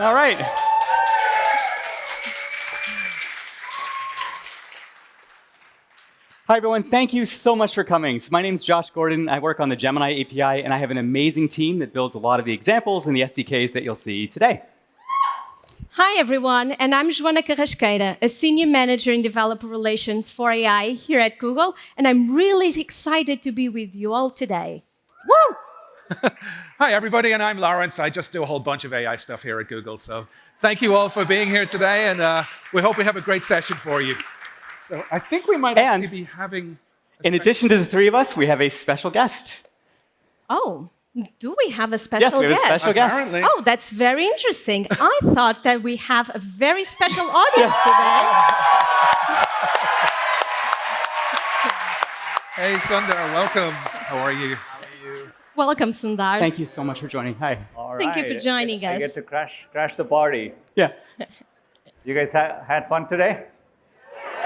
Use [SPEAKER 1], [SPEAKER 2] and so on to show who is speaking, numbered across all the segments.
[SPEAKER 1] All right. Hi, everyone. Thank you so much for coming. So my name is Josh Gordon. I work on the Gemini API, and I have an amazing team that builds a lot of the examples and the SDKs that you'll see today.
[SPEAKER 2] Hi, everyone, and I'm Joana Carrasqueira, a Senior Manager in Developer Relations for AI here at Google, and I'm really excited to be with you all today.
[SPEAKER 3] Woo! Hi, everybody, and I'm Laurence. I just do a whole bunch of AI stuff here at Google, so thank you all for being here today, and we hope we have a great session for you. So I think we might actually be having...
[SPEAKER 1] In addition to the three of us, we have a special guest.
[SPEAKER 2] Oh. Do we have a special guest?
[SPEAKER 1] Yes, we have a special guest.
[SPEAKER 3] Apparently.
[SPEAKER 2] Oh, that's very interesting. I thought that we have a very special audience today.
[SPEAKER 3] Hey, Sundar, welcome. How are you?
[SPEAKER 2] Welcome, Sundar.
[SPEAKER 1] Thank you so much for joining. Hi.
[SPEAKER 4] All
[SPEAKER 2] Thank you
[SPEAKER 4] right.
[SPEAKER 2] for joining
[SPEAKER 4] I
[SPEAKER 2] us.
[SPEAKER 4] get to crash the party.
[SPEAKER 1] Yeah.
[SPEAKER 4] You guys had fun today?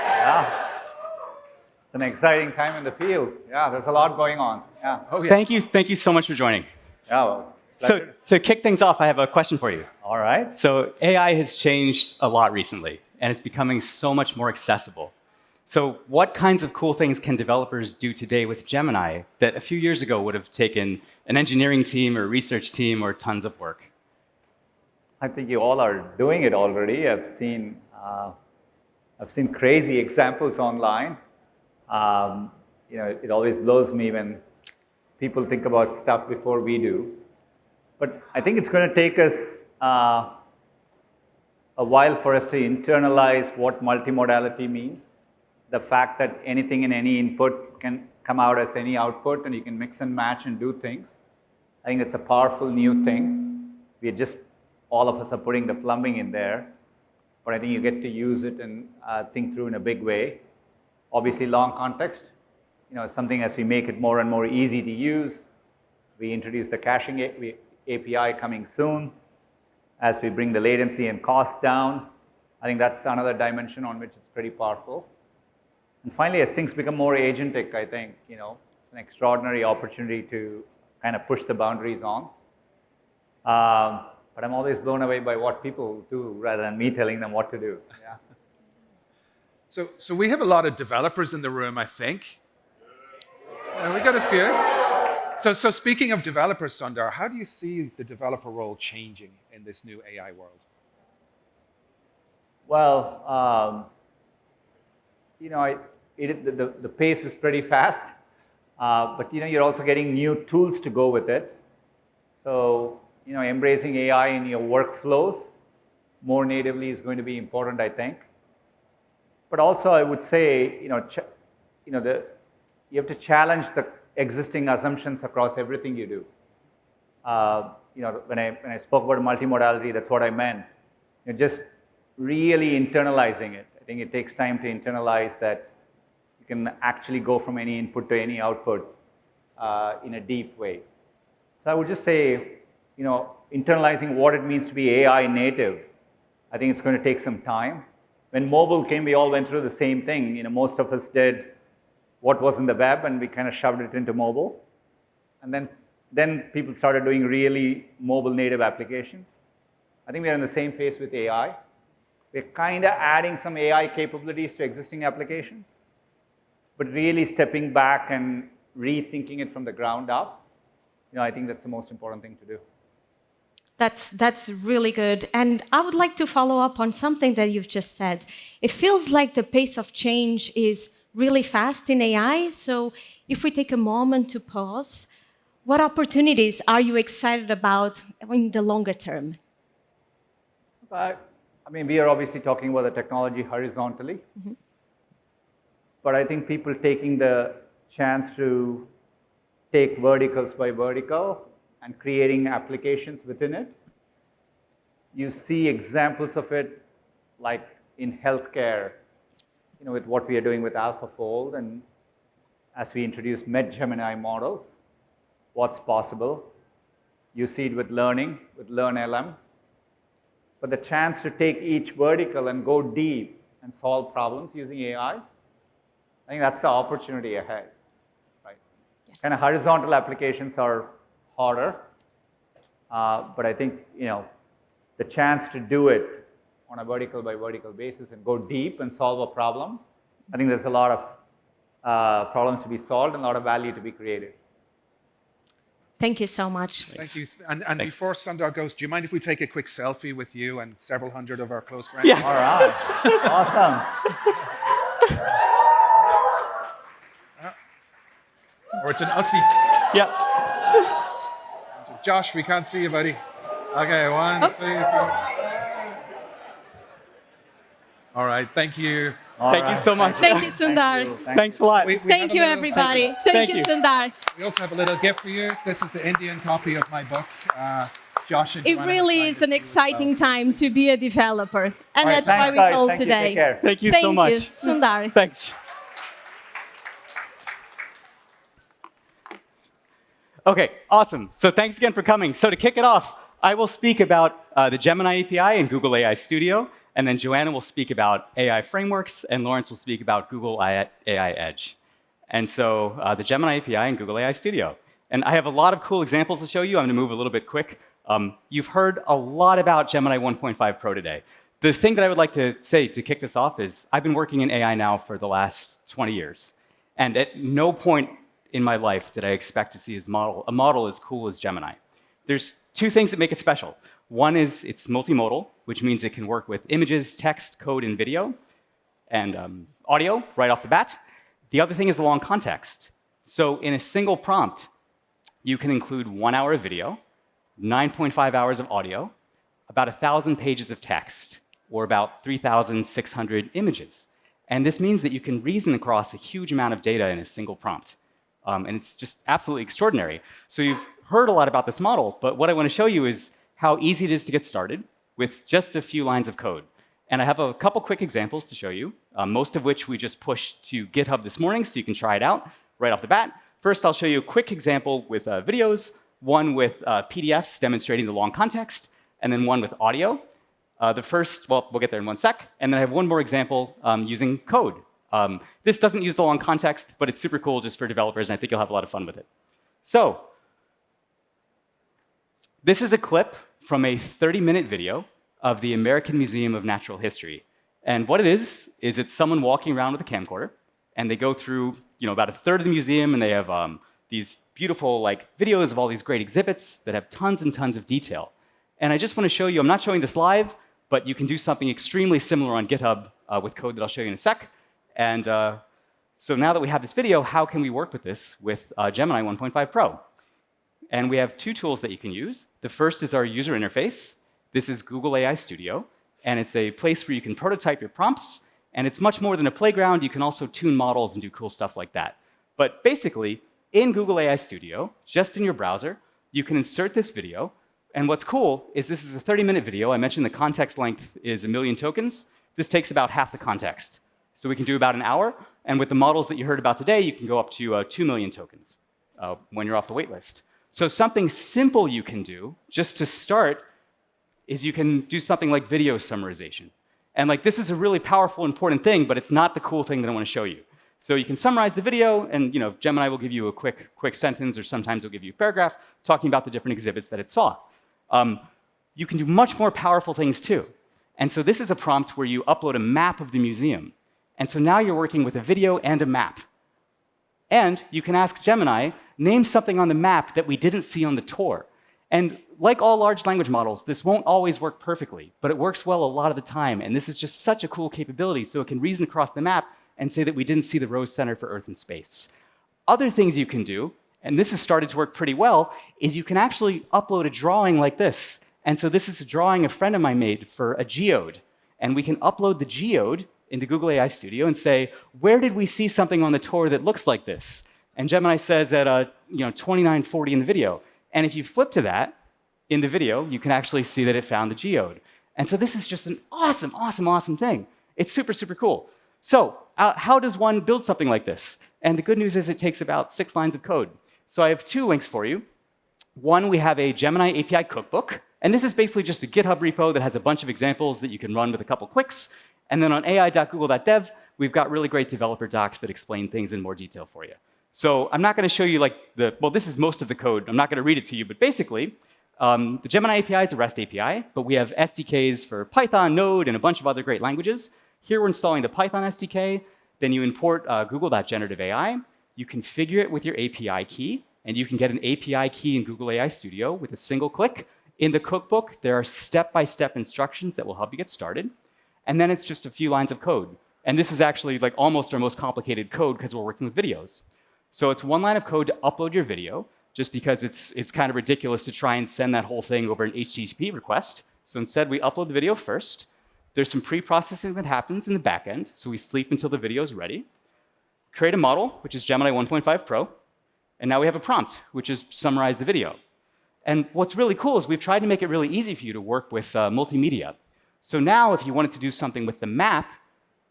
[SPEAKER 4] Yeah. It's an exciting time in the field. Yeah, there's a lot going on. Yeah.
[SPEAKER 3] Oh, yeah.
[SPEAKER 1] Thank you so much for joining.
[SPEAKER 4] Yeah, well,
[SPEAKER 1] So
[SPEAKER 4] pleasure.
[SPEAKER 1] to kick things off, I have a question for you.
[SPEAKER 4] All right.
[SPEAKER 1] So AI has changed a lot recently, and it's becoming so much more accessible. So what kinds of cool things can developers do today with Gemini that a few years ago would have taken an engineering team or research team or tons of work?
[SPEAKER 4] I think you all are doing it already. I've seen crazy examples online. It always blows me when people think about stuff before we do. But I think it's going to take us a while for us to internalize what multimodality means. The fact that anything in any input can come out as any output, and you can mix and match and do things. I think it's a powerful new thing. All of us are putting the plumbing in there. But I think you get to use it and think through in a big way. Obviously, long context. Something as we make it more and more easy to use. We introduce the caching API coming soon. As we bring the latency and cost down, I think that's another dimension on which it's pretty powerful. And finally, as things become more agentic, I think it's an extraordinary opportunity to kind of push the boundaries on. But I'm always blown away by what people do rather than me telling them what to do. Yeah.
[SPEAKER 3] So we have a lot of developers in the room, I think. We got a few. So speaking of developers, Sundar, how do you see the developer role changing in this new AI world?
[SPEAKER 4] Well, the pace is pretty fast, but you're also getting new tools to go with it. So embracing AI in your workflows more natively is going to be important, I think. But also, I would say, you have to challenge the existing assumptions across everything you do. When I spoke about multimodality, that's what I meant. You're just really internalizing it. I think it takes time to internalize that you can actually go from any input to any output in a deep way. So I would just say, internalizing what it means to be AI native, I think it's going to take some time. When mobile came, we all went through the same thing. Most of us did what was in the web, and we kind of shoved it into mobile. And then people started doing really mobile native applications. I think we're in the same phase with AI. We're kind of adding some AI capabilities to existing applications, but really stepping back and rethinking it from the ground up. I think that's the most important thing to do.
[SPEAKER 2] That's really good. And I would like to follow up on something that you've just said. It feels like the pace of change is really fast in AI. So if we take a moment to pause, what opportunities are you excited about in the longer term?
[SPEAKER 4] We are obviously talking about the technology horizontally. Mm-hmm. But I think people taking the chance to take verticals by vertical and creating applications within it. You see examples of it like in healthcare, with what we are doing with AlphaFold, and as we introduce Gemini models, what's possible. You see it with learning, with LearnLM. But the chance to take each vertical and go deep and solve problems using AI, I think that's the opportunity ahead, right?
[SPEAKER 2] Yes.
[SPEAKER 4] Kind of horizontal applications are harder, but I think the chance to do it on a vertical by vertical basis and go deep and solve a problem, I think there's a lot of problems to be solved and a lot of value to be created.
[SPEAKER 2] Thank you so much.
[SPEAKER 3] Thank you. And before Sundar goes, do you mind if we take a quick selfie with you and several hundred of our close friends?
[SPEAKER 1] Yeah.
[SPEAKER 4] All right. Awesome.
[SPEAKER 3] Or it's an Aussie.
[SPEAKER 1] Yeah.
[SPEAKER 3] Josh, we can't see you, buddy. Okay, one, two, three. All right, thank you.
[SPEAKER 1] Thank you so much.
[SPEAKER 2] Thank you, Sundar.
[SPEAKER 1] Thanks a lot.
[SPEAKER 2] Thank you, everybody. Thank you, Sundar.
[SPEAKER 3] We also have a little gift for you. This is the Indian copy of my book. Josh and
[SPEAKER 2] It
[SPEAKER 3] Joana
[SPEAKER 2] really
[SPEAKER 3] signed
[SPEAKER 2] is
[SPEAKER 3] it
[SPEAKER 2] an
[SPEAKER 3] too as
[SPEAKER 2] exciting
[SPEAKER 3] well.
[SPEAKER 2] time to be a developer. And
[SPEAKER 3] right,
[SPEAKER 2] that's why
[SPEAKER 4] Thanks,
[SPEAKER 2] we
[SPEAKER 4] guys.
[SPEAKER 2] called
[SPEAKER 4] Thank you.
[SPEAKER 2] today.
[SPEAKER 4] Take care.
[SPEAKER 1] Thank you so much.
[SPEAKER 2] Thank you, Sundar.
[SPEAKER 1] Thanks. Okay, awesome. So thanks again for coming. So to kick it off, I will speak about the Gemini API and Google AI Studio, and then Joana will speak about AI frameworks, and Laurence will speak about Google AI Edge. And so the Gemini API and Google AI Studio. And I have a lot of cool examples to show you. I'm going to move a little bit quick. You've heard a lot about Gemini 1.5 Pro today. The thing that I would like to say to kick this off is I've been working in AI now for the last 20 years. And at no point in my life did I expect to see a model as cool as Gemini. There's two things that make it special. One is it's multimodal, which means it can work with images, text, code, and video, and audio right off the bat. The other thing is the long context. So in a single prompt, you can include 1 hour of video, 9.5 hours of audio, about 1,000 pages of text, or about 3,600 images. And this means that you can reason across a huge amount of data in a single prompt. And it's just absolutely extraordinary. So you've heard a lot about this model, but what I want to show you is how easy it is to get started with just a few lines of code. And I have a couple quick examples to show you, most of which we just pushed to GitHub this morning, so you can try it out right off the bat. First, I'll show you a quick example with videos, one with PDFs demonstrating the long context, and then one with audio. The first, well, we'll get there in one sec. And then I have one more example using code. This doesn't use the long context, but it's super cool just for developers, and I think you'll have a lot of fun with it. So this is a clip from a 30-minute video of the American Museum of Natural History. And what it is it's someone walking around with a camcorder, and they go through about a third of the museum, and they have these beautiful videos of all these great exhibits that have tons and tons of detail. And I just want to show you, I'm not showing this live, but you can do something extremely similar on GitHub with code that I'll show you in a sec. And so now that we have this video, how can we work with this with Gemini 1.5 Pro? And we have two tools that you can use. The first is our user interface. This is Google AI Studio, and it's a place where you can prototype your prompts, and it's much more than a playground. You can also tune models and do cool stuff like that. But basically, in Google AI Studio, just in your browser, you can insert this video, and what's cool is this is a 30-minute video. I mentioned the context length is 1 million tokens. This takes about half the context. So we can do about an hour, and with the models that you heard about today, you can go up to 2 million tokens when you're off the wait list. So something simple you can do, just to start, is you can do something like video summarization. And this is a really powerful, important thing, but it's not the cool thing that I want to show you. So you can summarize the video, and Gemini will give you a quick sentence, or sometimes it'll give you a paragraph talking about the different exhibits that it saw. You can do much more powerful things too. And so this is a prompt where you upload a map of the museum. And so now you're working with a video and a map. And you can ask Gemini, name something on the map that we didn't see on the tour. And like all large language models, this won't always work perfectly, but it works well a lot of the time. And this is just such a cool capability, so it can reason across the map and say that we didn't see the Rose Center for Earth and Space. Other things you can do, and this has started to work pretty well, is you can actually upload a drawing like this. And so this is a drawing a friend of mine made for a geode. And we can upload the geode into Google AI Studio and say, where did we see something on the tour that looks like this? And Gemini says at 2940 in the video. And if you flip to that in the video, you can actually see that it found the geode. And so this is just an awesome, awesome, awesome thing. It's super, super cool. So how does one build something like this? And the good news is it takes about 6 lines of code. So I have 2 links for you. One, we have a Gemini API cookbook. And this is basically just a GitHub repo that has a bunch of examples that you can run with a couple clicks. And then on ai.google.dev, we've got really great developer docs that explain things in more detail for you. So I'm not going to show you well, this is most of the code. I'm not going to read it to you, but basically, The Gemini API is a REST API, but we have SDKs for Python, Node, and a bunch of other great languages. Here we're installing the Python SDK. Then you import Google.generative AI. You configure it with your API key, and you can get an API key in Google AI Studio with a single click. In the cookbook, there are step-by-step instructions that will help you get started. And then it's just a few lines of code. And this is actually like almost our most complicated code because we're working with videos. So it's one line of code to upload your video, just because it's kind of ridiculous to try and send that whole thing over an HTTP request. So instead, we upload the video first. There's some pre-processing that happens in the back end, so we sleep until the video is ready. Create a model, which is Gemini 1.5 Pro. And now we have a prompt, which is summarize the video. And what's really cool is we've tried to make it really easy for you to work with multimedia. So now if you wanted to do something with the map,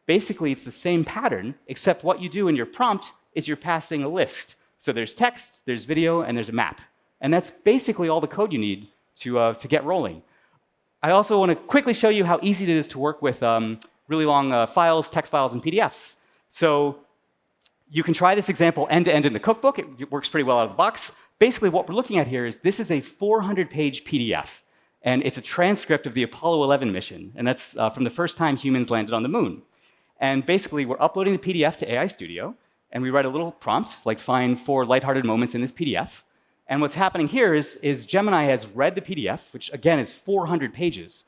[SPEAKER 1] basically it's the same pattern, except what you do in your prompt is you're passing a list. So there's text, there's video, and there's a map. And that's basically all the code you need to get rolling. I also want to quickly show you how easy it is to work with really long files, text files, and PDFs. So you can try this example end-to-end in the cookbook. It works pretty well out of the box. Basically, what we're looking at here is this is a 400-page PDF. And it's a transcript of the Apollo 11 mission. And that's from the first time humans landed on the moon. And basically, we're uploading the PDF to AI Studio. And we write a little prompt, like find 4 lighthearted moments in this PDF. And what's happening here is Gemini has read the PDF, which again is 400 pages,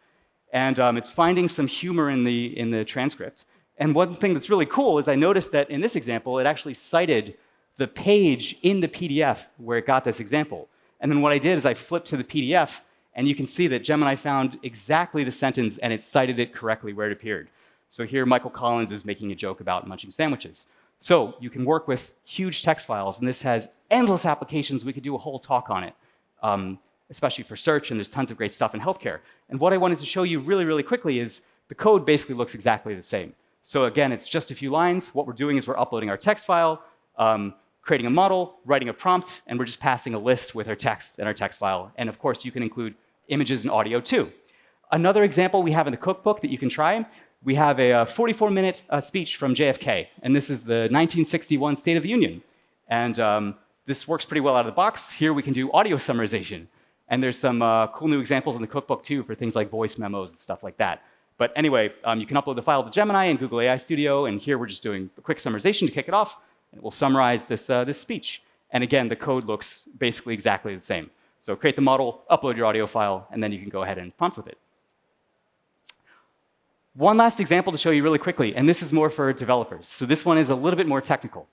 [SPEAKER 1] and it's finding some humor in the transcript. And one thing that's really cool is I noticed that in this example, it actually cited the page in the PDF where it got this example. And then what I did is I flipped to the PDF, and you can see that Gemini found exactly the sentence, and it cited it correctly where it appeared. So here, Michael Collins is making a joke about munching sandwiches. So you can work with huge text files, and this has endless applications. We could do a whole talk on it, especially for search, and there's tons of great stuff in healthcare. And what I wanted to show you really, really quickly is the code basically looks exactly the same. So again, it's just a few lines. What we're doing is we're uploading our text file, creating a model, writing a prompt, and we're just passing a list with our text and our text file. And of course, you can include images and audio too. Another example we have in the cookbook that you can try, we have a 44-minute speech from JFK, and this is the 1961 State of the Union. And this works pretty well out of the box. Here we can do audio summarization. And there's some cool new examples in the cookbook too for things like voice memos and stuff like that. But anyway, you can upload the file to Gemini and Google AI Studio, and here we're just doing a quick summarization to kick it off, and it will summarize this speech. And again, the code looks basically exactly the same. So create the model, upload your audio file, and then you can go ahead and prompt with it. One last example to show you really quickly, and this is more for developers. So this one is a little bit more technical.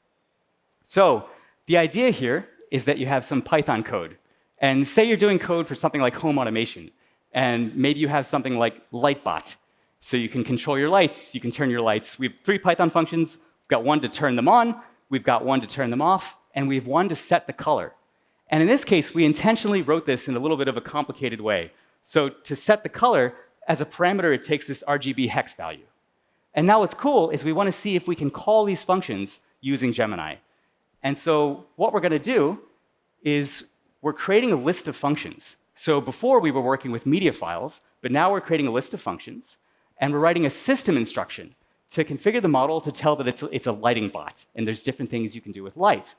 [SPEAKER 1] So the idea here is that you have some Python code. And say you're doing code for something like home automation, and maybe you have something like Lightbot. So you can control your lights, you can turn your lights. We have 3 Python functions. We've got one to turn them on, we've got one to turn them off, and we have one to set the color. And in this case, we intentionally wrote this in a little bit of a complicated way. So to set the color, as a parameter, it takes this RGB hex value. And now what's cool is we want to see if we can call these functions using Gemini. And so what we're going to do is we're creating a list of functions. So before we were working with media files, but now we're creating a list of functions, and we're writing a system instruction to configure the model to tell that it's a lighting bot, and there's different things you can do with light.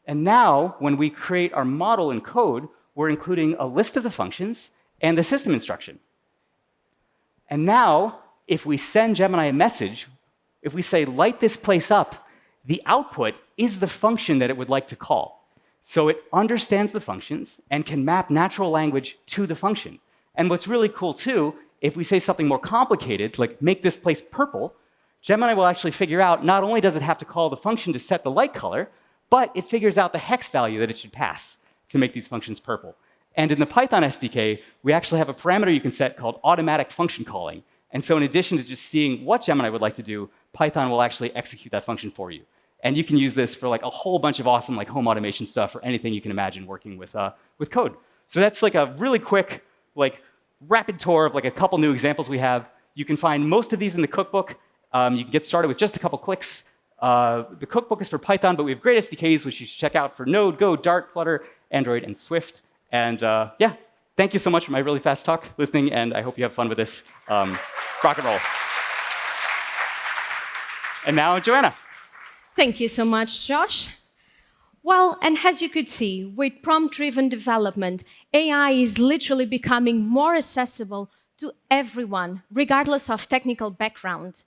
[SPEAKER 1] And now, when we create our model in code, we're including a list of the functions and the system instruction. And now, if we send Gemini a message, if we say, light this place up, the output is the function that it would like to call. So it understands the functions and can map natural language to the function. And what's really cool, too, if we say something more complicated, like make this place purple, Gemini will actually figure out not only does it have to call the function to set the light color, but it figures out the hex value that it should pass to make these functions purple. And in the Python SDK, we actually have a parameter you can set called automatic function calling. And so in addition to just seeing what Gemini would like to do, Python will actually execute that function for you. And you can use this for like a whole bunch of awesome like home automation stuff or anything you can imagine working with code. So that's like a really quick, like rapid tour of like a couple new examples we have. You can find most of these in the cookbook. You can get started with just a couple clicks. The cookbook is for Python, but we have great SDKs, which you should check out for Node, Go, Dart, Flutter, Android, and Swift. And yeah, thank you so much for my really fast talk, listening, and I hope you have fun with this. Rock and roll. And now, Joana.
[SPEAKER 2] Thank you so much, Josh. Well, and as you could see, with prompt-driven development, AI is literally becoming more accessible to everyone, regardless of technical background.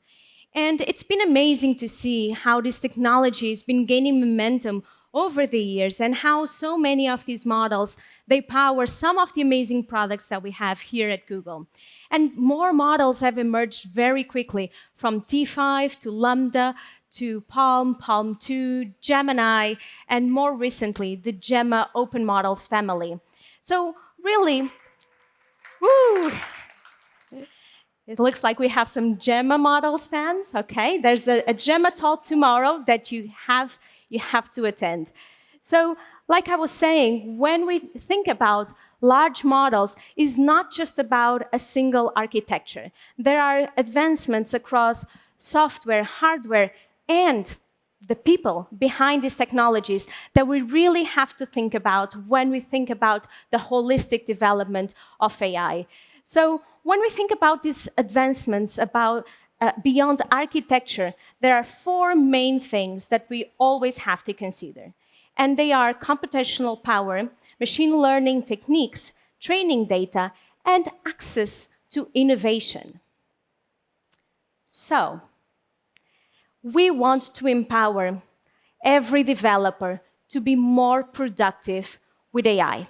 [SPEAKER 2] And it's been amazing to see how this technology has been gaining momentum over the years and how so many of these models, they power some of the amazing products that we have here at Google. And more models have emerged very quickly, from T5 to Lambda to Palm, Palm 2, Gemini, and more recently, the Gemma open models family. So really, woo! It looks like we have some Gemma models fans. Okay, there's a Gemma talk tomorrow that you have to attend. So, like I was saying, when we think about large models, it's not just about a single architecture. There are advancements across software, hardware, and the people behind these technologies that we really have to think about when we think about the holistic development of AI. So when we think about these advancements beyond architecture, there are four main things that we always have to consider. And they are computational power, machine learning techniques, training data, and access to innovation. So, we want to empower every developer to be more productive with AI.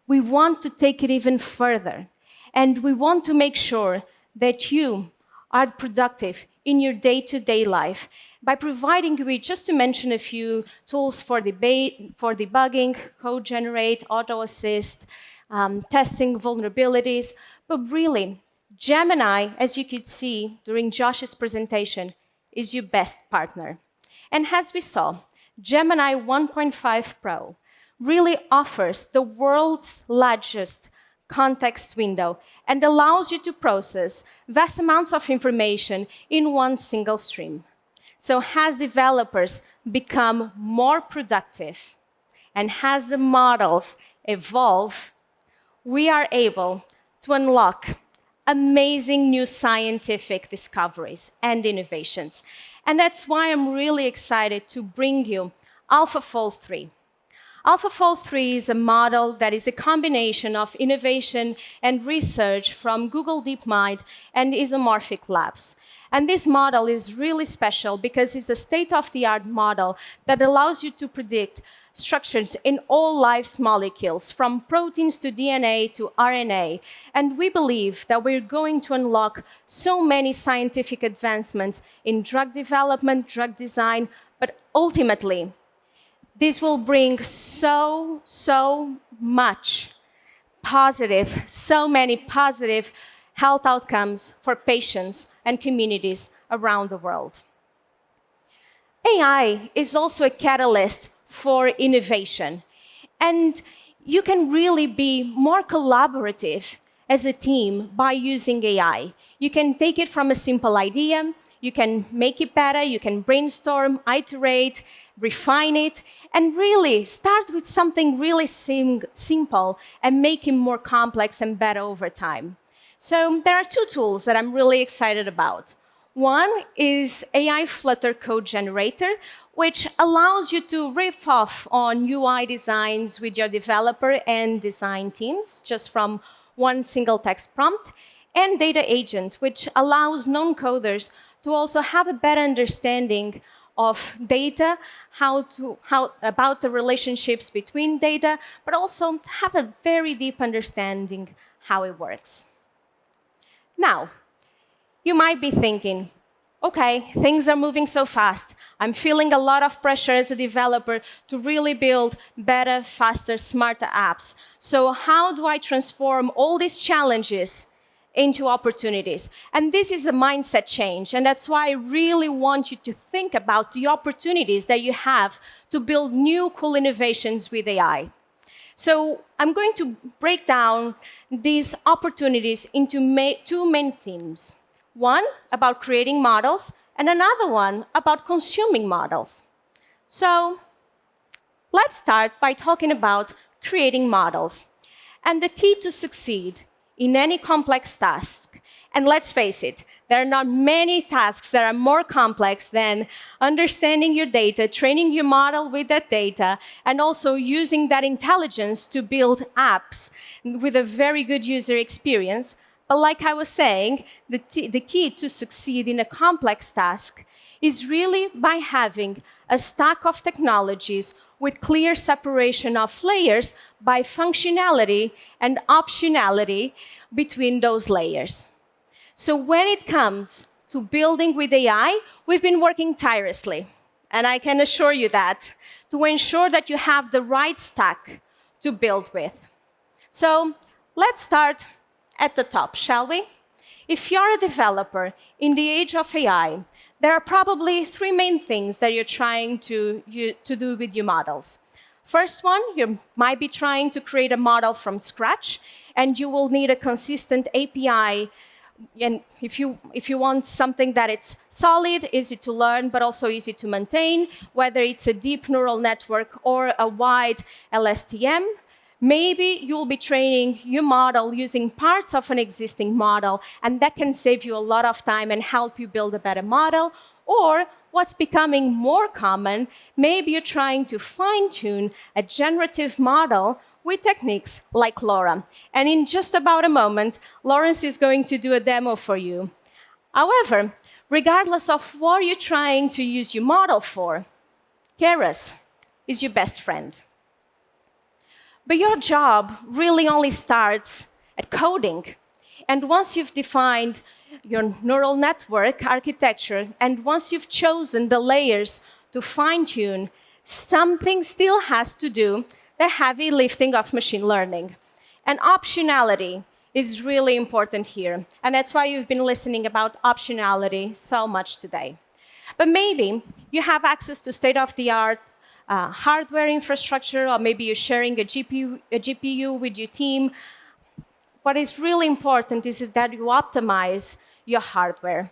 [SPEAKER 2] We want to take it even further. And we want to make sure that you are productive in your day-to-day life by providing you with, just to mention a few, tools for debugging, code generate, auto assist, testing vulnerabilities. But really, Gemini, as you could see during Josh's presentation, is your best partner. And as we saw, Gemini 1.5 Pro really offers the world's largest context window and allows you to process vast amounts of information in one single stream. So as developers become more productive and as the models evolve, we are able to unlock amazing new scientific discoveries and innovations. And that's why I'm really excited to bring you AlphaFold 3. AlphaFold 3 is a model that is a combination of innovation and research from Google DeepMind and Isomorphic Labs. And this model is really special because it's a state-of-the-art model that allows you to predict structures in all life's molecules, from proteins to DNA to RNA. And we believe that we're going to unlock so many scientific advancements in drug development, drug design, but ultimately, this will bring so many positive health outcomes for patients and communities around the world. AI is also a catalyst for innovation, and you can really be more collaborative as a team by using AI. You can take it from a simple idea, you can make it better, you can brainstorm, iterate, refine it, and really start with something really simple and make it more complex and better over time. So there are two tools that I'm really excited about. One is AI Flutter Code Generator, which allows you to riff off on UI designs with your developer and design teams just from one single text prompt, and Data Agent, which allows non-coders to also have a better understanding of data, about the relationships between data, but also have a very deep understanding how it works. Now, you might be thinking, okay, things are moving so fast. I'm feeling a lot of pressure as a developer to really build better, faster, smarter apps. So how do I transform all these challenges into opportunities? And this is a mindset change, and that's why I really want you to think about the opportunities that you have to build new cool innovations with AI. So I'm going to break down these opportunities into two main themes. One about creating models, and another one about consuming models. So let's start by talking about creating models. And the key to succeed in any complex task. And let's face it, there are not many tasks that are more complex than understanding your data, training your model with that data, and also using that intelligence to build apps with a very good user experience. But like I was saying, the key to succeed in a complex task is really by having a stack of technologies with clear separation of layers by functionality and optionality between those layers. So when it comes to building with AI, we've been working tirelessly, and I can assure you that, to ensure that you have the right stack to build with. So let's start at the top, shall we? If you're a developer in the age of AI, there are probably three main things that you're trying to do with your models. First one, you might be trying to create a model from scratch, and you will need a consistent API. And if you want something that it's solid, easy to learn, but also easy to maintain, whether it's a deep neural network or a wide LSTM, maybe you'll be training your model using parts of an existing model, and that can save you a lot of time and help you build a better model. Or what's becoming more common, maybe you're trying to fine-tune a generative model with techniques like LoRa. And in just about a moment, Laurence is going to do a demo for you. However, regardless of what you're trying to use your model for, Keras is your best friend. But your job really only starts at coding. And once you've defined your neural network architecture, and once you've chosen the layers to fine-tune, something still has to do the heavy lifting of machine learning. And optionality is really important here. And that's why you've been listening about optionality so much today. But maybe you have access to state-of-the-art hardware infrastructure, or maybe you're sharing a GPU with your team. What is really important is that you optimize your hardware.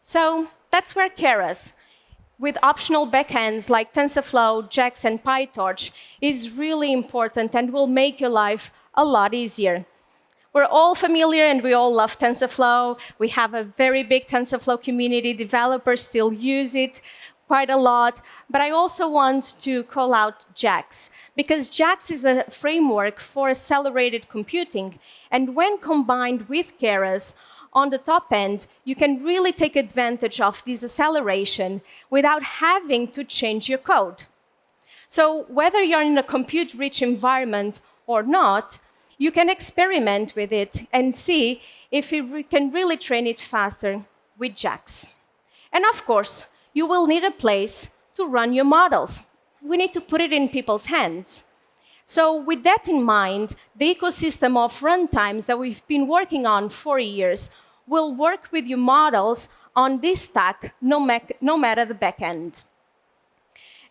[SPEAKER 2] So that's where Keras, with optional backends like TensorFlow, JAX, and PyTorch, is really important and will make your life a lot easier. We're all familiar and we all love TensorFlow. We have a very big TensorFlow community. Developers still use it quite a lot. But I also want to call out JAX, because JAX is a framework for accelerated computing. And when combined with Keras, on the top end, you can really take advantage of this acceleration without having to change your code. So whether you're in a compute-rich environment or not, you can experiment with it and see if you can really train it faster with JAX. And of course, you will need a place to run your models. We need to put it in people's hands. So with that in mind, the ecosystem of runtimes that we've been working on for years will work with your models on this stack, no matter the backend.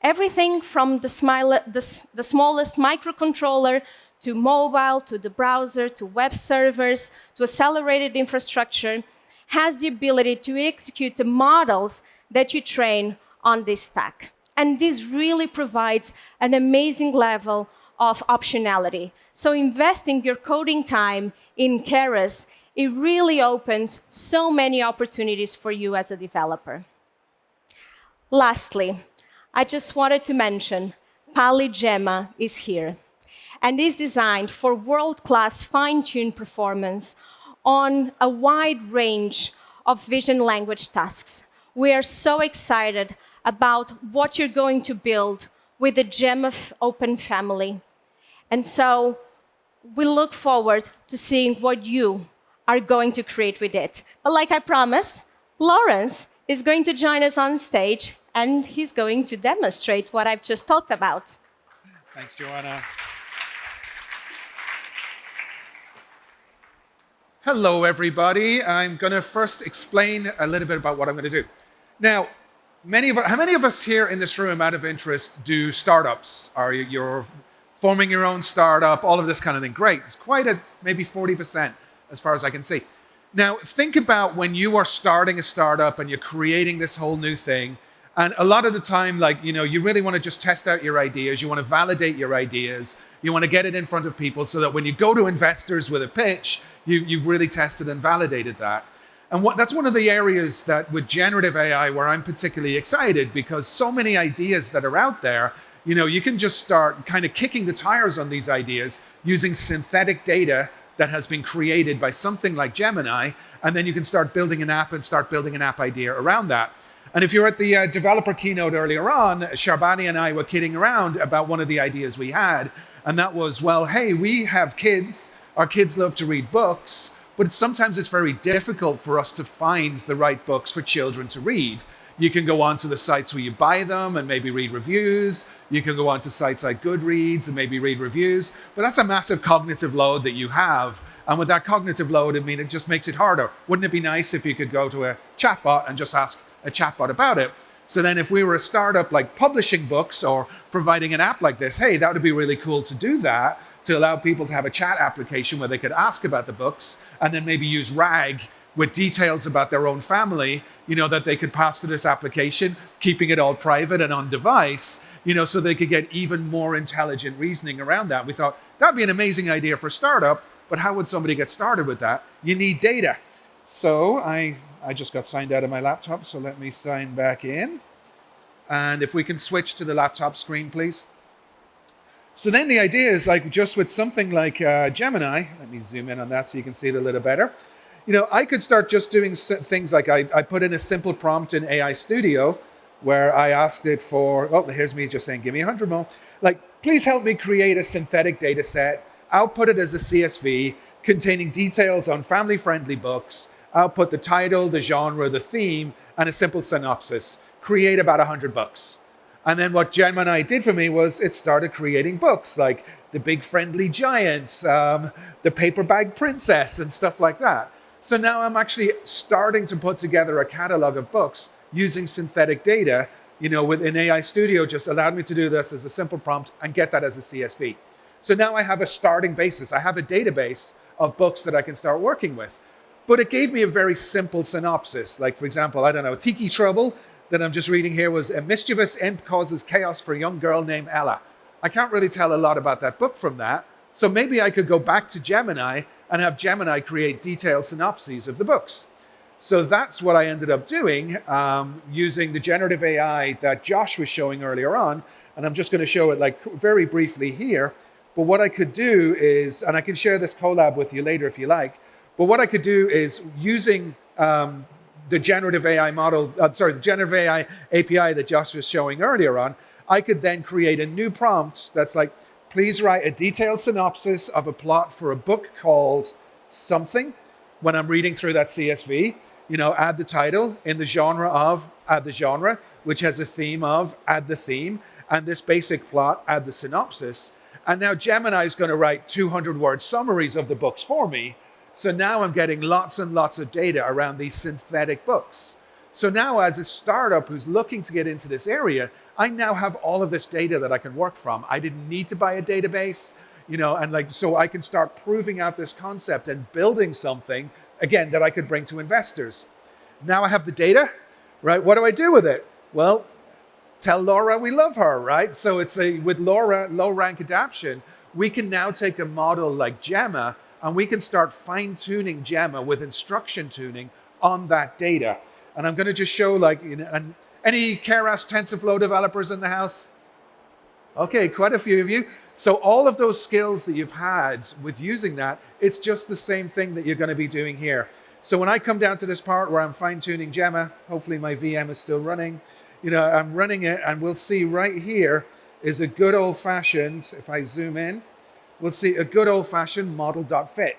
[SPEAKER 2] Everything from the smallest microcontroller to mobile, to the browser, to web servers, to accelerated infrastructure, has the ability to execute the models that you train on this stack. And this really provides an amazing level of optionality. So investing your coding time in Keras, it really opens so many opportunities for you as a developer. Lastly, I just wanted to mention Gemma is here and is designed for world-class fine-tuned performance on a wide range of vision language tasks. We are so excited about what you're going to build with the Gemma open family. And so we look forward to seeing what you are going to create with it. But like I promised, Laurence is going to join us on stage, and he's going to demonstrate what I've just talked about.
[SPEAKER 3] Thanks, Joana. Hello, everybody. I'm going to first explain a little bit about what I'm going to do. Now, how many of us here in this room, out of interest, do startups? Are you're forming your own startup, all of this kind of thing? Great. It's quite maybe 40%. As far as I can see. Now, think about when you are starting a startup and you're creating this whole new thing, and a lot of the time, you really want to just test out your ideas, you want to validate your ideas, You want to get it in front of people so that when you go to investors with a pitch, you've really tested and validated that. And that's one of the areas that with generative AI where I'm particularly excited, because so many ideas that are out there, you can just start kind of kicking the tires on these ideas using synthetic data that has been created by something like Gemini, and then you can start building an app and start building an app idea around that. And if you're at the developer keynote earlier on, Sharbani and I were kidding around about one of the ideas we had, and that was, well, hey, we have kids, our kids love to read books, but sometimes it's very difficult for us to find the right books for children to read. You can go onto the sites where you buy them and maybe read reviews. You can go onto sites like Goodreads and maybe read reviews, but that's a massive cognitive load that you have. And with that cognitive load, it just makes it harder. Wouldn't it be nice if you could go to a chatbot and just ask a chatbot about it? So then if we were a startup like publishing books or providing an app like this, hey, that would be really cool to do that, to allow people to have a chat application where they could ask about the books and then maybe use RAG with details about their own family, that they could pass to this application, keeping it all private and on device, so they could get even more intelligent reasoning around that. We thought that'd be an amazing idea for a startup, but how would somebody get started with that? You need data. So I just got signed out of my laptop, so let me sign back in. And if we can switch to the laptop screen, please. So then the idea is like just with something like Gemini, let me zoom in on that so you can see it a little better. I could start just doing things like I put in a simple prompt in AI Studio where I asked it for, here's me just saying, give me 100 more. Like, please help me create a synthetic data set, output it as a CSV containing details on family-friendly books, output the title, the genre, the theme, and a simple synopsis. Create about 100 books. And then what Gemini did for me was it started creating books like The Big Friendly Giant, The Paper Bag Princess, and stuff like that. So now I'm actually starting to put together a catalog of books using synthetic data, within AI Studio just allowed me to do this as a simple prompt and get that as a CSV. So now I have a starting basis. I have a database of books that I can start working with. But it gave me a very simple synopsis. Like, for example, Tiki Trouble that I'm just reading here was a mischievous imp causes chaos for a young girl named Ella. I can't really tell a lot about that book from that. So maybe I could go back to Gemini and have Gemini create detailed synopses of the books. So that's what I ended up doing using the generative AI that Josh was showing earlier on. And I'm just going to show it like very briefly here. But what I could do is, and I can share this collab with you later if you like, but what I could do is using the generative AI model, the generative AI API that Josh was showing earlier on, I could then create a new prompt that's like, please write a detailed synopsis of a plot for a book called something. When I'm reading through that CSV, add the title, in the genre of, add the genre, which has a theme of, add the theme, and this basic plot, add the synopsis. And now Gemini is going to write 200-word summaries of the books for me. So now I'm getting lots and lots of data around these synthetic books. So now as a startup who's looking to get into this area, I now have all of this data that I can work from. I didn't need to buy a database, so I can start proving out this concept and building something, again, that I could bring to investors. Now I have the data, right? What do I do with it? Well, tell Laura we love her, right? So with Laura, low rank adaption, we can now take a model like Gemma and we can start fine-tuning Gemma with instruction tuning on that data. And I'm going to just show any Keras TensorFlow developers in the house? Okay, quite a few of you. So all of those skills that you've had with using that, it's just the same thing that you're going to be doing here. So when I come down to this part where I'm fine-tuning Gemma, hopefully my VM is still running, I'm running it and we'll see right here is a good old-fashioned, if I zoom in, we'll see a good old-fashioned model.fit.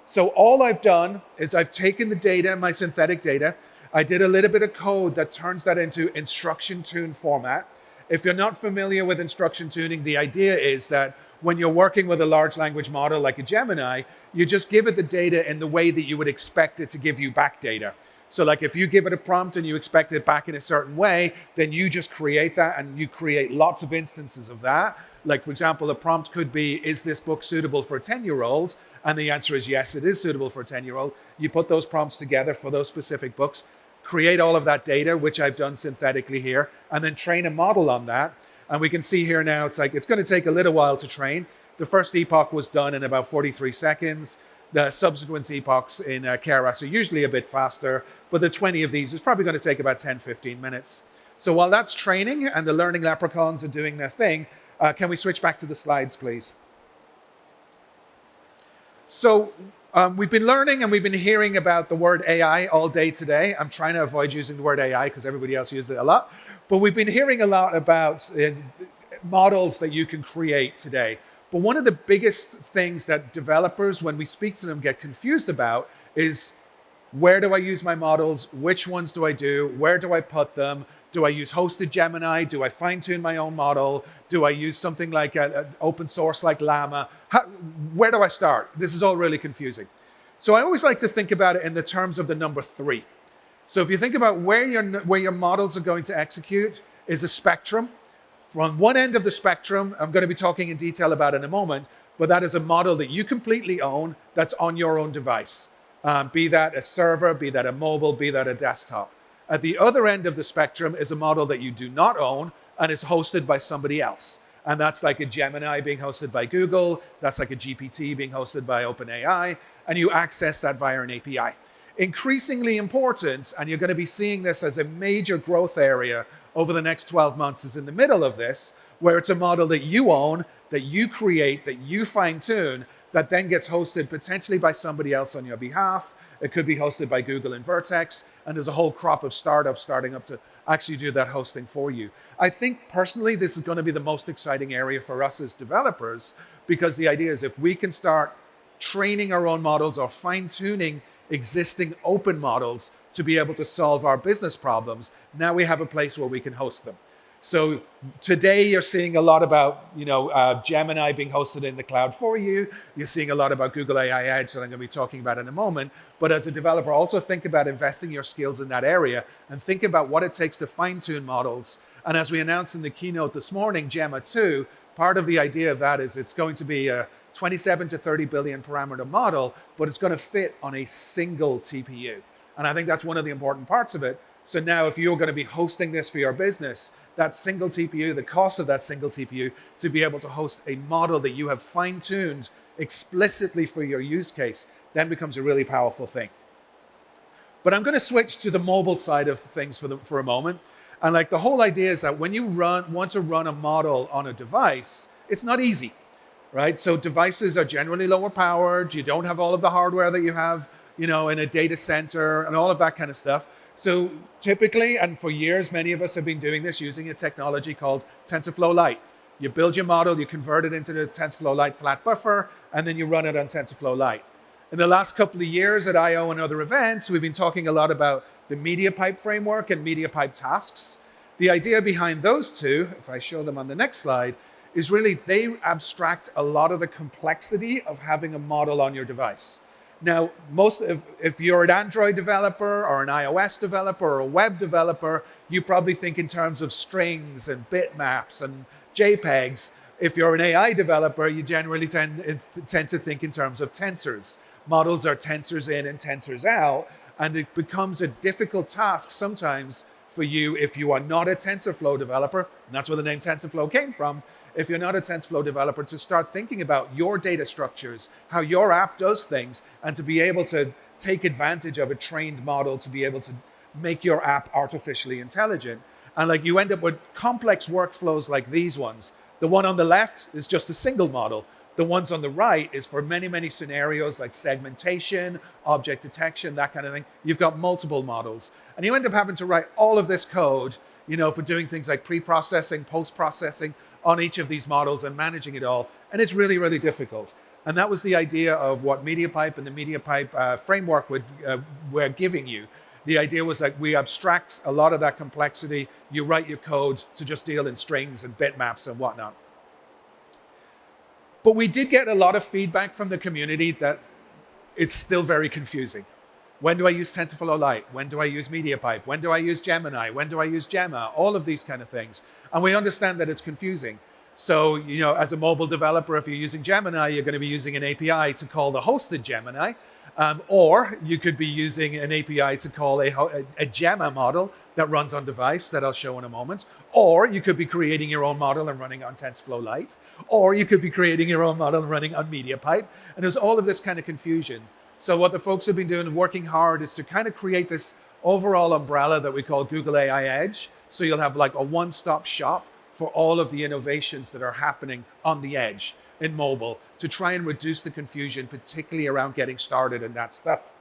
[SPEAKER 3] So all I've done is I've taken the data, my synthetic data, I did a little bit of code that turns that into instruction tune format. If you're not familiar with instruction tuning, the idea is that when you're working with a large language model like a Gemini, you just give it the data in the way that you would expect it to give you back data. So like if you give it a prompt and you expect it back in a certain way, then you just create that and you create lots of instances of that. Like for example, a prompt could be, is this book suitable for a 10-year-old? And the answer is yes, it is suitable for a 10-year-old. You put those prompts together for those specific books, create all of that data, which I've done synthetically here, and then train a model on that. And we can see here now, it's going to take a little while to train. The first epoch was done in about 43 seconds. The subsequent epochs in Keras are usually a bit faster, but the 20 of these is probably going to take about 10, 15 minutes. So while that's training and the learning leprechauns are doing their thing, can we switch back to the slides, please? So we've been learning and we've been hearing about the word AI all day today. I'm trying to avoid using the word AI because everybody else uses it a lot. But we've been hearing a lot about models that you can create today. But one of the biggest things that developers, when we speak to them, get confused about is, where do I use my models? Which ones do I do? Where do I put them? Do I use hosted Gemini? Do I fine-tune my own model? Do I use something like open source like Llama? Where do I start? This is all really confusing. So I always like to think about it in the terms of the number 3. So if you think about where your models are going to execute is a spectrum. From one end of the spectrum, I'm going to be talking in detail about in a moment, but that is a model that you completely own that's on your own device. Be that a server, be that a mobile, be that a desktop. At the other end of the spectrum is a model that you do not own and is hosted by somebody else. And that's like a Gemini being hosted by Google, that's like a GPT being hosted by OpenAI, and you access that via an API. Increasingly important, and you're going to be seeing this as a major growth area over the next 12 months, is in the middle of this, where it's a model that you own, that you create, that you fine-tune, that then gets hosted potentially by somebody else on your behalf. It could be hosted by Google and Vertex, and there's a whole crop of startups starting up to actually do that hosting for you. I think personally this is going to be the most exciting area for us as developers, because the idea is if we can start training our own models or fine-tuning existing open models to be able to solve our business problems, now we have a place where we can host them. So today you're seeing a lot about Gemini being hosted in the cloud for you. You're seeing a lot about Google AI Edge that I'm going to be talking about in a moment. But as a developer, also think about investing your skills in that area and think about what it takes to fine-tune models. And as we announced in the keynote this morning, Gemma 2, part of the idea of that is it's going to be a 27 to 30 billion parameter model, but it's going to fit on a single TPU. And I think that's one of the important parts of it. So now if you're going to be hosting this for your business, that single TPU, the cost of that single TPU to be able to host a model that you have fine-tuned explicitly for your use case, then becomes a really powerful thing. But I'm going to switch to the mobile side of things for a moment. And like the whole idea is that when you want to run a model on a device, it's not easy, right? So devices are generally lower powered. You don't have all of the hardware that you have, in a data center and all of that kind of stuff. So typically, and for years, many of us have been doing this using a technology called TensorFlow Lite. You build your model, you convert it into the TensorFlow Lite flat buffer, and then you run it on TensorFlow Lite. In the last couple of years at I/O and other events, we've been talking a lot about the media pipe framework and media pipe tasks. The idea behind those two, if I show them on the next slide, is really they abstract a lot of the complexity of having a model on your device. Now, if you're an Android developer or an iOS developer or a web developer, you probably think in terms of strings and bitmaps and JPEGs. If you're an AI developer, you generally tend to think in terms of tensors. Models are tensors in and tensors out, and it becomes a difficult task sometimes for you if you are not a TensorFlow developer, and that's where the name TensorFlow came from. If you're not a TensorFlow developer, to start thinking about your data structures, how your app does things, and to be able to take advantage of a trained model to be able to make your app artificially intelligent. And like you end up with complex workflows like these ones. The one on the left is just a single model. The ones on the right is for many, many scenarios like segmentation, object detection, that kind of thing. You've got multiple models. And you end up having to write all of this code, for doing things like pre-processing, post-processing, on each of these models and managing it all. And it's really, really difficult. And that was the idea of what MediaPipe and the MediaPipe framework were giving you. The idea was that we abstract a lot of that complexity. You write your code to just deal in strings and bitmaps and whatnot. But we did get a lot of feedback from the community that it's still very confusing. When do I use TensorFlow Lite? When do I use MediaPipe? When do I use Gemini? When do I use Gemma? All of these kind of things. And we understand that it's confusing. So, as a mobile developer, if you're using Gemini, you're going to be using an API to call the hosted Gemini. Or you could be using an API to call a Gemma model that runs on device that I'll show in a moment. Or you could be creating your own model and running on TensorFlow Lite. Or you could be creating your own model and running on MediaPipe. And there's all of this kind of confusion. So what the folks have been doing, working hard, is to kind of create this overall umbrella that we call Google AI Edge. So you'll have like a one-stop shop for all of the innovations that are happening on the edge in mobile to try and reduce the confusion, particularly around getting started and that stuff.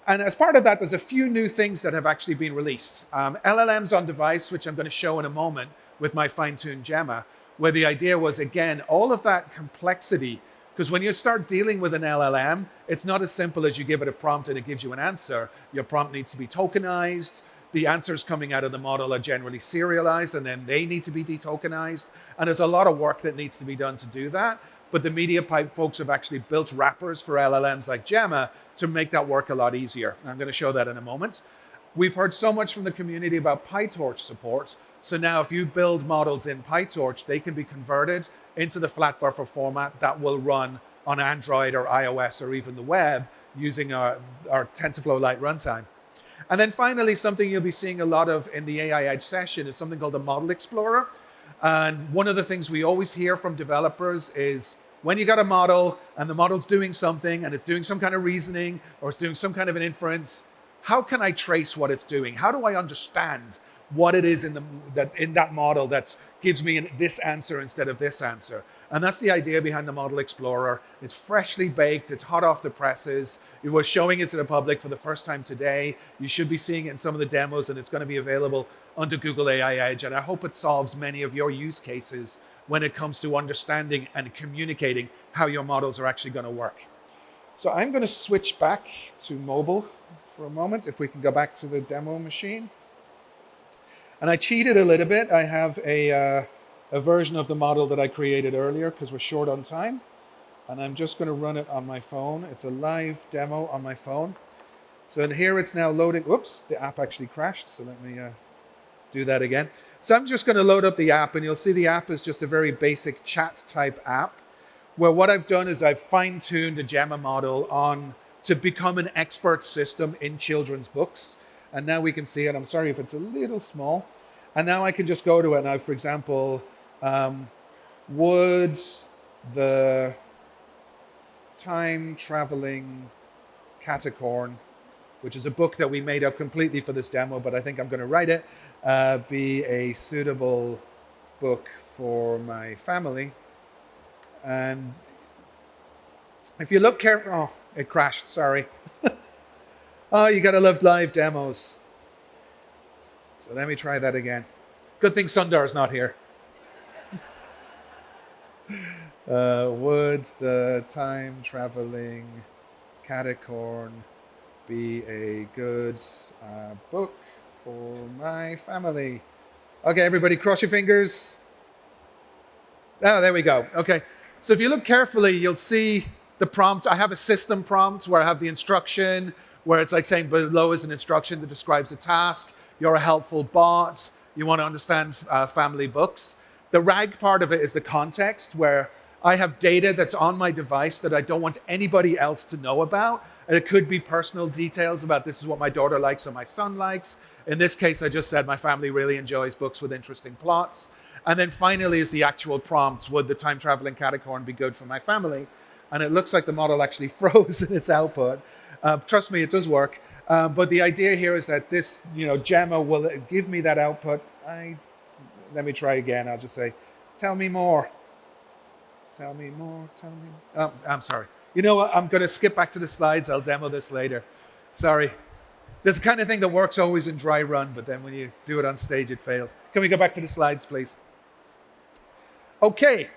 [SPEAKER 3] And as part of that, there's a few new things that have actually been released. LLMs on device, which I'm going to show in a moment with my fine-tuned Gemma, where the idea was, again, all of that complexity, because when you start dealing with an LLM, it's not as simple as you give it a prompt and it gives you an answer. Your prompt needs to be tokenized. The answers coming out of the model are generally serialized, and then they need to be detokenized. And there's a lot of work that needs to be done to do that. But the MediaPipe folks have actually built wrappers for LLMs like Gemma to make that work a lot easier. I'm going to show that in a moment. We've heard so much from the community about PyTorch support. So now if you build models in PyTorch, they can be converted into the flat buffer format that will run on Android or iOS or even the web using our TensorFlow Lite runtime. And then finally, something you'll be seeing a lot of in the AI Edge session is something called the Model Explorer. And one of the things we always hear from developers is when you got a model and the model's doing something and it's doing some kind of reasoning or it's doing some kind of an inference, how can I trace what it's doing? How do I understand what it is in that model that gives me this answer instead of this answer? And that's the idea behind the Model Explorer. It's freshly baked, it's hot off the presses. We're showing it to the public for the first time today. You should be seeing it in some of the demos, and it's going to be available under Google AI Edge. And I hope it solves many of your use cases when it comes to understanding and communicating how your models are actually going to work. So I'm going to switch back to mobile for a moment, if we can go back to the demo machine. And I cheated a little bit. I have a version of the model that I created earlier because we're short on time. And I'm just going to run it on my phone. It's a live demo on my phone. So in here it's now loading. Whoops, the app actually crashed. So let me do that again. So I'm just going to load up the app, and you'll see the app is just a very basic chat type app, where what I've done is I've fine-tuned a Gemma model to become an expert system in children's books. And now we can see it. I'm sorry if it's a little small. And now I can just go to it. Now, for example, would the time-traveling catacorn, which is a book that we made up completely for this demo, but I think I'm going to write it, be a suitable book for my family? And if you look carefully, oh, it crashed, sorry. Oh, you gotta love live demos. So let me try that again. Good thing Sundar's not here. Would the time-traveling catacorn be a good book for my family? Okay, everybody cross your fingers. Oh, there we go. Okay, so if you look carefully, you'll see the prompt. I have a system prompt where I have the instruction, where it's like saying below is an instruction that describes a task. You're a helpful bot. You want to understand family books. The RAG part of it is the context, where I have data that's on my device that I don't want anybody else to know about. And it could be personal details about this is what my daughter likes or my son likes. In this case, I just said my family really enjoys books with interesting plots. And then finally is the actual prompt. Would the time-traveling catacorn be good for my family? And it looks like the model actually froze in its output. Trust me, it does work. But the idea here is that this, Gemma will give me that output. Let me try again. I'll just say, tell me more. Tell me more, tell me more. Oh, I'm sorry. You know what? I'm going to skip back to the slides. I'll demo this later. Sorry. This is the kind of thing that works always in dry run, but then when you do it on stage, it fails. Can we go back to the slides, please? Okay.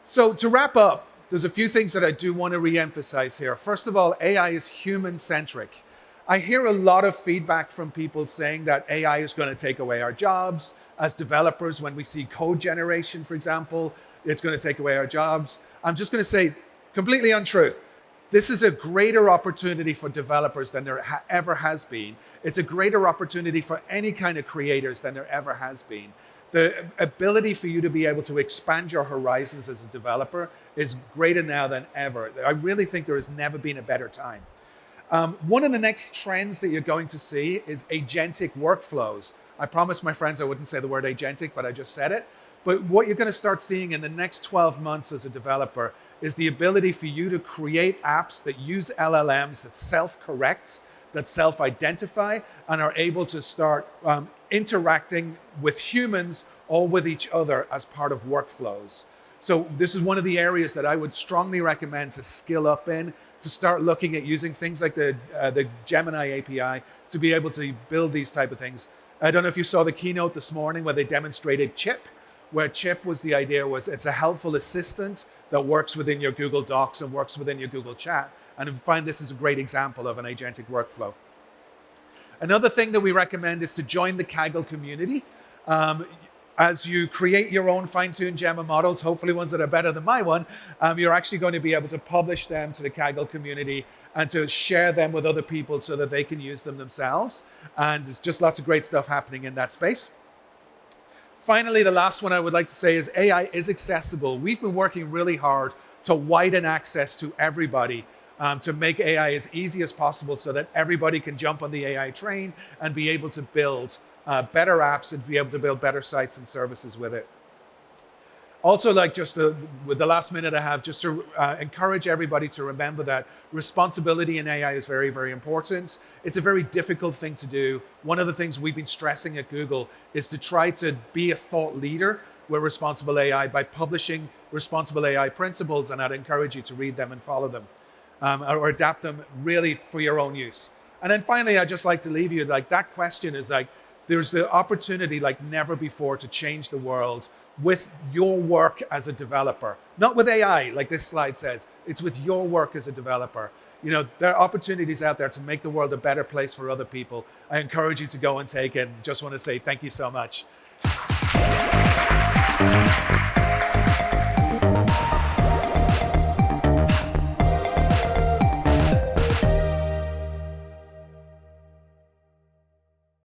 [SPEAKER 3] So to wrap up, there's a few things that I do want to re-emphasize here. First of all, AI is human-centric. I hear a lot of feedback from people saying that AI is going to take away our jobs. As developers, when we see code generation, for example, it's going to take away our jobs. I'm just going to say, completely untrue. This is a greater opportunity for developers than there ever has been. It's a greater opportunity for any kind of creators than there ever has been. the ability for you to be able to expand your horizons as a developer is greater now than ever. I really think there has never been a better time. One of the next trends that you're going to see is agentic workflows. I promised my friends I wouldn't say the word agentic, but I just said it. But what you're going to start seeing in the next 12 months as a developer is the ability for you to create apps that use LLMs that self-correct, that self-identify, and are able to start interacting with humans or with each other as part of workflows. So this is one of the areas that I would strongly recommend to skill up in, to start looking at using things like the Gemini API to be able to build these type of things. I don't know if you saw the keynote this morning where they demonstrated Chip, where Chip was the idea was it's a helpful assistant that works within your Google Docs and works within your Google Chat. And I find this is a great example of an agentic workflow. Another thing that we recommend is to join the Kaggle community. As you create your own fine-tuned Gemma models, hopefully ones that are better than my one, you're actually going to be able to publish them to the Kaggle community and to share them with other people so that they can use them themselves. And there's just lots of great stuff happening in that space. Finally, the last one I would like to say is AI is accessible. We've been working really hard to widen access to everybody, to make AI as easy as possible so that everybody can jump on the AI train and be able to build better apps and be able to build better sites and services with it. Also, with the last minute I have, just to encourage everybody to remember that responsibility in AI is very, very important. It's a very difficult thing to do. One of the things we've been stressing at Google is to try to be a thought leader with responsible AI by publishing responsible AI principles, and I'd encourage you to read them and follow them, or adapt them really for your own use. And then finally, I'd just like to leave you, that question is there's the opportunity like never before to change the world with your work as a developer. Not with AI, like this slide says. It's with your work as a developer. There are opportunities out there to make the world a better place for other people. I encourage you to go and take it. Just want to say thank you so much.